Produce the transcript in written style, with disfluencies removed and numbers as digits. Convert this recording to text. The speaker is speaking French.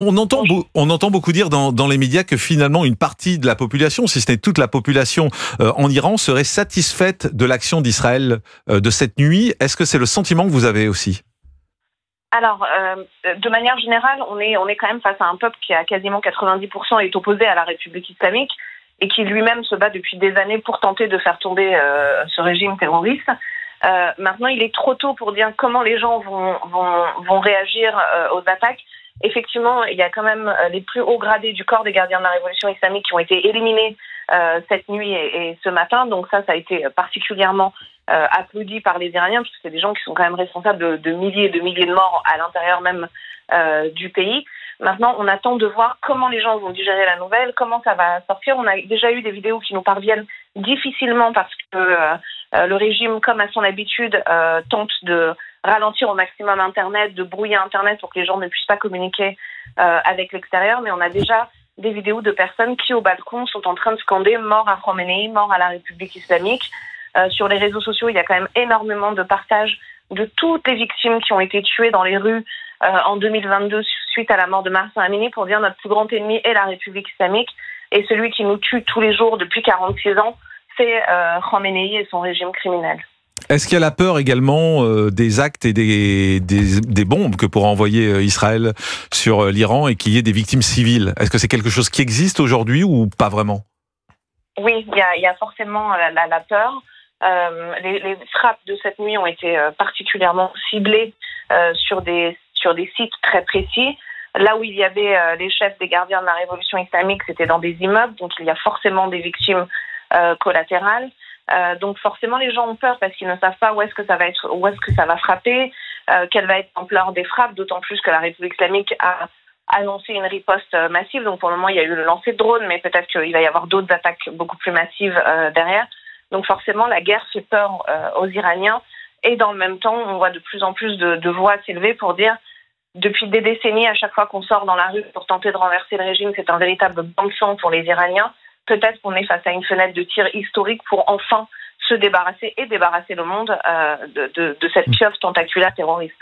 On entend beaucoup dire dans les médias que finalement une partie de la population, si ce n'est toute la population en Iran, serait satisfaite de l'action d'Israël de cette nuit. Est-ce que c'est le sentiment que vous avez aussi ? Alors, de manière générale, on est quand même face à un peuple qui à quasiment 90% est opposé à la République islamique et qui lui-même se bat depuis des années pour tenter de faire tomber ce régime terroriste. Maintenant, il est trop tôt pour dire comment les gens vont réagir aux attaques. Effectivement, il y a quand même les plus hauts gradés du corps des gardiens de la Révolution islamique qui ont été éliminés cette nuit et ce matin. Donc ça a été particulièrement applaudi par les Iraniens, parce que c'est des gens qui sont quand même responsables de milliers et de milliers de morts à l'intérieur même du pays. Maintenant, on attend de voir comment les gens vont digérer la nouvelle, comment ça va sortir. On a déjà eu des vidéos qui nous parviennent difficilement parce que le régime, comme à son habitude, tente de ralentir au maximum Internet, de brouiller Internet pour que les gens ne puissent pas communiquer avec l'extérieur. Mais on a déjà des vidéos de personnes qui, au balcon, sont en train de scander « mort à Khomeini, mort à la République islamique ». Sur les réseaux sociaux, il y a quand même énormément de partages de toutes les victimes qui ont été tuées dans les rues en 2022 suite à la mort de Mahsa Amini pour dire notre plus grand ennemi est la République islamique et celui qui nous tue tous les jours depuis 46 ans, c'est Khomeini et son régime criminel. Est-ce qu'il y a la peur également des actes et des bombes que pourra envoyer Israël sur l'Iran et qu'il y ait des victimes civiles? Est-ce que c'est quelque chose qui existe aujourd'hui ou pas vraiment? Oui, il y a forcément la peur. Les frappes de cette nuit ont été particulièrement ciblées sur des sites très précis. Là où il y avait les chefs des gardiens de la Révolution islamique, c'était dans des immeubles, donc il y a forcément des victimes collatérales. Donc forcément les gens ont peur parce qu'ils ne savent pas où est-ce que ça va frapper, quelle va être l'ampleur des frappes, d'autant plus que la République islamique a annoncé une riposte massive. Donc pour le moment il y a eu le lancer de drones, mais peut-être qu'il va y avoir d'autres attaques beaucoup plus massives derrière. Donc forcément la guerre fait peur aux Iraniens et dans le même temps on voit de plus en plus de voix s'élever pour dire depuis des décennies à chaque fois qu'on sort dans la rue pour tenter de renverser le régime, c'est un véritable bain de sang pour les Iraniens. Peut-être qu'on est face à une fenêtre de tir historique pour enfin se débarrasser le monde de cette pieuvre tentaculaire terroriste.